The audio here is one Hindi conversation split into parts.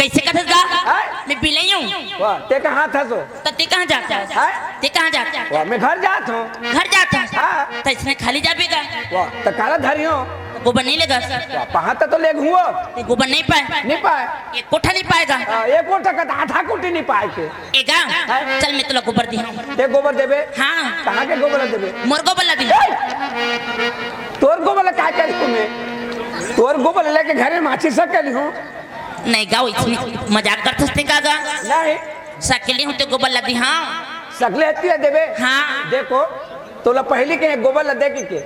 कैसे कथस गा मैं बिलाई हूँ। वाह ते कहाँ था सो? ते कहाँ जाता है? ते कहाँ जाता है? वाह मैं घर जाता हूँ। घर जाता है? हाँ। तो इसने खाली जाबेगा? वाह तो काला धरी हो? गोबर नहीं लेगा सर। वाह पहाड़ तो ले हुआ। गोबर नहीं पाए? नहीं पाए। एक कोठा नहीं पाएगा? एक कोठा का आधा कोठी नहीं पाए के। एगा चल मैं तुला गोबर दी हूँ। ते गोबर देबे? हाँ। कहाँ के गोबर देबे? मोर गोबर ला दी। तोर गोबर ला क्या करी तुम्हें? तोर गोबर लेके घर में माची सकली हूँ। नहीं गाओ इतनी मजाक करते हैं का गा? नहीं। सकली हूँ तो गोबर ला दी हाँ। सकले हती है देबे? हाँ। देखो तोला पहली के गोबर ला दे के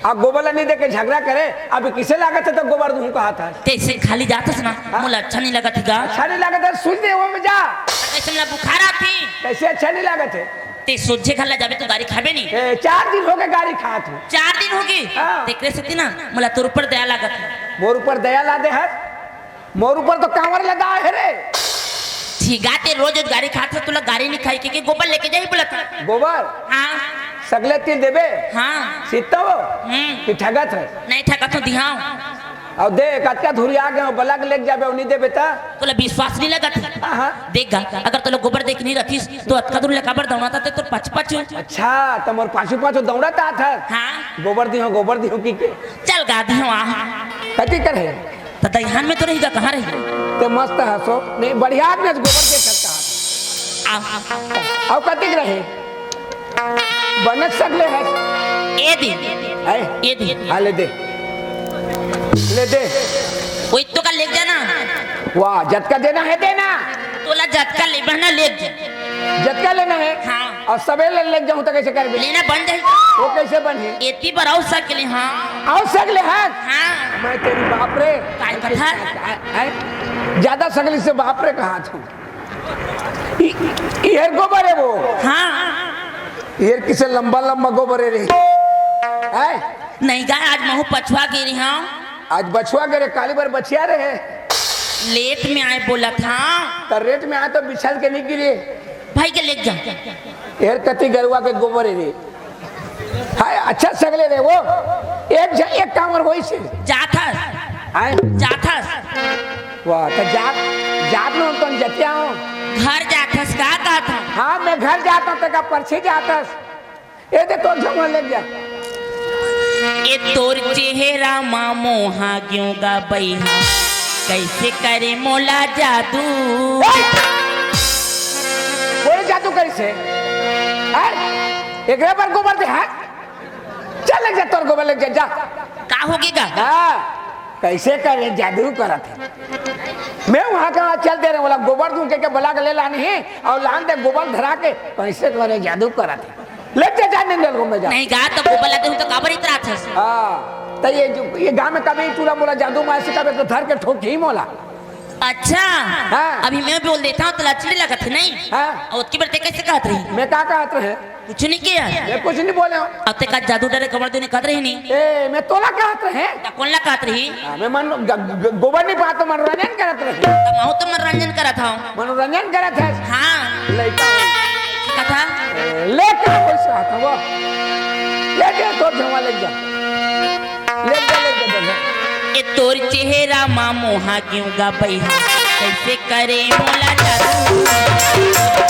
आप गोबर ला नहीं दे के झगड़ा करे अभी किसे लागत है तो गोबर दूं कहा था। तेरे खाली जाता ना मुला अच्छा नहीं लगा था। अच्छा नहीं लगा था सुन दे वो में जा। कैसे मुला बुखार आती? कैसे अच्छा नहीं लगा थे? ते सोचे खाला जाबे तो गाड़ी खाबे नहीं। 4 दिन हो गए गाड़ी खा तू। 4 दिन होगी? देखरे से ना मुला तोर ऊपर दया लागत है। मोर ऊपर दया ला दे है? मोर ऊपर तो कांवर लगा है रे। ठीक है ते रोज गाड़ी खाते तुला गाड़ी नहीं खाई के गोबर लेके जाई बोला था। गोबर? हाँ। सगले तीन देबे? हाँ। सीता हो? कि ठगत है? नहीं ठगत हो दिहाओ। अब देख कतका धुरी आ गए बलग लेके जाबे नहीं देबे ता? तुला विश्वास नहीं लगा था? हां देखगा अगर तुला गोबर देख नहीं रखीस तो अतका दूर लेकाबर दौड़ाता ते तो पछ पछ। अच्छा तो मोर पाछू पाछू दौड़ाता था। हां गोबर दी हो की के चल गा दी हो आ कति करे तो दहिहान में तो रहेगा कहां रही? ते मस्त हसो नहीं बढ़िया ने गोबर के सकता आ और कति रहे बनत सकले है ए दिन ए दिन ले दे कोई तो का ले जाना। वाह झटका देना है देना तोला झटका ले बहना ले झटका लेना है। हाँ। और सवेरे ले जाऊं तो कैसे कर लेना बन जाए वो कैसे बने? एती पर आओ सकले। हाँ आओ सकले है। हाँ मैं तेरी बाप रे काय कथा ज्यादा सकली से बाप रे कहा तू ये गोबर है वो। हाँ ये किसे लंबा लंबा गोबर है रे नहीं गा आज महू पछुआ गिरी। हाँ आज बछुआ गिरे काली बार बचिया रहे लेट में आए बोला था तो रेट में आए तो बिछल के नहीं गिरे भाई के ले जा एर कति गरुआ के गोबर है रे। हाय अच्छा सगले रे वो एक कामर होई से जाथा हाय जाथा। वाह तो जात नो तो जतिया हूं घर जाथस का था। हाँ मैं घर जाता तो का परछे जातस ए दे तो जमा ले जा ए तोर चेहरा मामो हाँ क्यों गा बैहा कैसे करे मोला जादू। कोई जादू कैसे एक पर गोबर दे है चल ले जा तोर गोबर ले जा का होगेगा? हाँ कैसे करे जादू करत है। मैं वहां का चलते रहे बोला गोबर दूं के बुला के ले लानी है और लान दे गोबर धरा के कैसे करे जादू करत है। लेते जाने दल को मैं जा नहीं गा तो गोबर लेते हूं तो काबर इतना था। हां तो ये गांव में कभी चूड़ा मोला जादू मार से कभी तो धर के ठोक ही मोला। अच्छा हाँ। अभी मैं बोल देता हूँ तो लचड़ी लगत है नहीं। हाँ। और उसकी बरते कैसे कहत रही। मैं क्या कहत रहे कुछ नहीं किया मैं कुछ नहीं बोले हूं। अब ते का जादू डरे कमर देने कहत रही नहीं। ए मैं तोला कहत रहे ता कौन ला कहत रही। मैं मन गोबर नहीं पात मनोरंजन करत रहे। तब मैं तो मनोरंजन करत हूं। मनोरंजन करत है। हां लइका कथा लेके पैसा था वो ले दे तो जमा ले जा ले जा ए तोर चेहरा मा मोहा क्यों गा बैहा कैसे करे मोला जादू।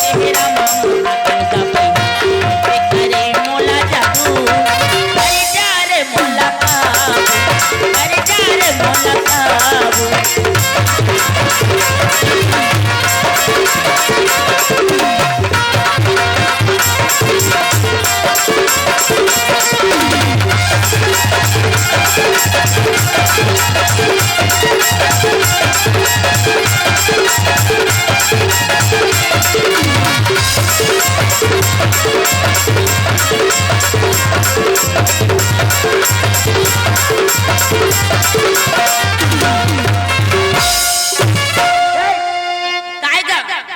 चेहरा मा मोहा क्यों गा बैहा कैसे करे मोला जादू। अरे जा रे मोला काबू अरे जा रे मोला काबू।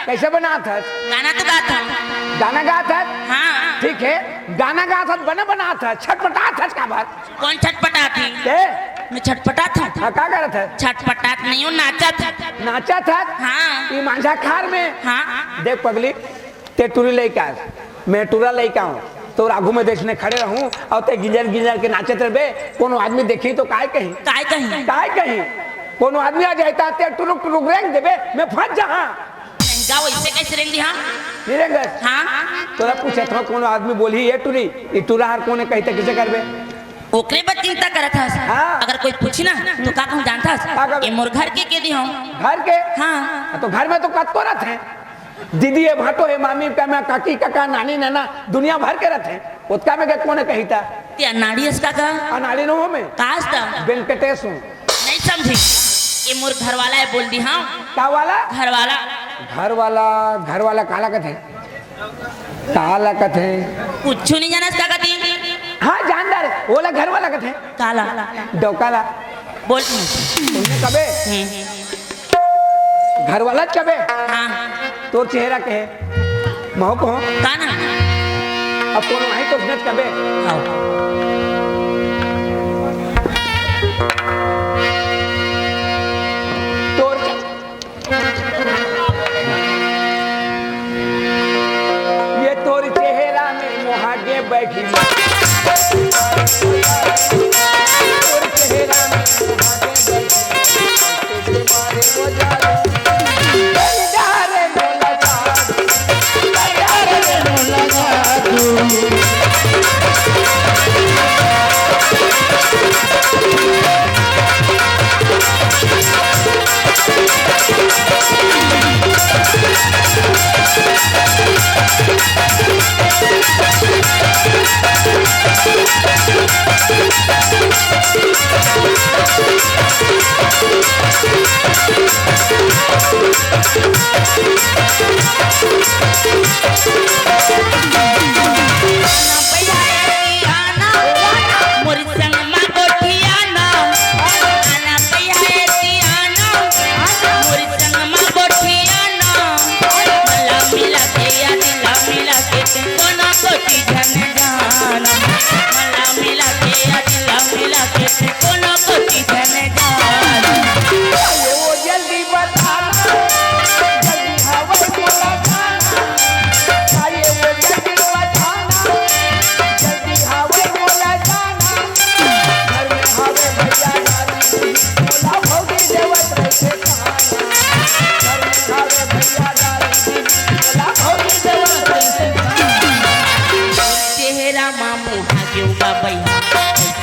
कैसे बना था गाना तो गाता गाना गा था। हाँ ठीक है गाना गा था बना था छटपटा था का बात कौन छटपटाती मैं छटपटात हूँ। हाँ क्या कर रहा था छटपटात नहीं हूँ नाचा था नाचा था। हाँ ये मांझा खार में हाँ देख पगली ते टूरी लइका मैं टूरा लइका हूँ तो राघू में देखने खड़े रहूं और ते गिंजर के नाचत रहे कोनो आदमी देखी तो काय कहीं कोनो आदमी आ जाता ते टुरुक टुरुक रेंग देबे मैं फंस जहां गाओ ऐसे कैसे रेंगी। हाँ निरेंगे हाँ तोरा पूछे तो कोनो आदमी बोली ये टूरी ये टूरा हर कोने कहते किसे करबे ओकरे बात चिंता करत था। हाँ। अगर कोई पूछी ना तो का कहूं जानता ये मोर घर के दी हूं घर के। हाँ तो घर में तो कत्तो रहते हैं दीदी है भाटो है मामी का मैं काकी काका नानी नाना दुनिया भर के रहते हैं उसका में कोने कहता ते अनाड़ीस का अनाड़ी नो में कास दा वेंकटेश हूँ नहीं समझी ये मोर घर वाला है बोल दी। हाँ का वाला घर वाला काला कथे कुछ नहीं जाना इसका कथी। हाँ जानदार बोला घर वाला कथे काला डोकाला बोल तुमने कबे घर वाला कबे। हाँ तो चेहरा के महो को काना अब कौन वहीं तो नच कबे ये तोर चेहरा में मोहागे बैठी तोर चेहरा में मोहागे बैठी मारे वो जादू यारे मोला जादू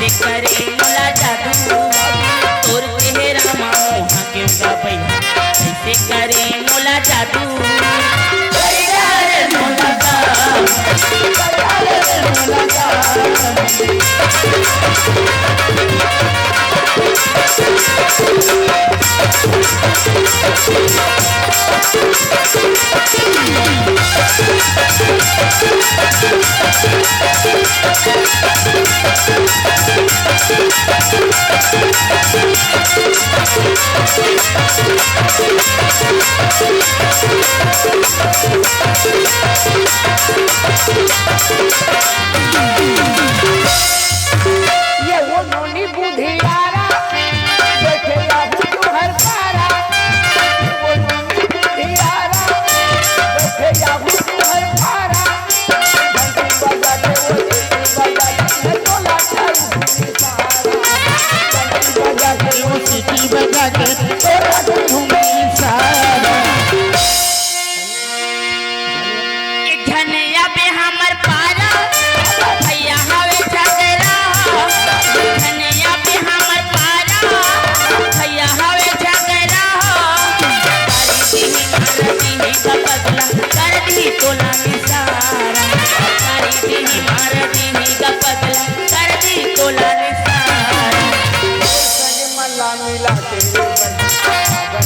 करे मोला जादू तोर चेहरा मा मोहा क्यों गा बैहा कैसे करे मोला जादू। मोला ये वो नोनी बुधियारा देखे आबू तुहर पारा, वो नोनी बुधियारा देखे आबू तुहर पारा, घंटी बजा के वो सीटी बजा के तोला घूमी सारा, धनिया पे हमर पारा भैया हवे झगड़ा, धनिया पे हमर पारा भैया हवे झगड़ा, कर दी तोला निसारा, कर दी मार दी का पगला, कर दी तोला निसारा। मल्ला मिला तेरे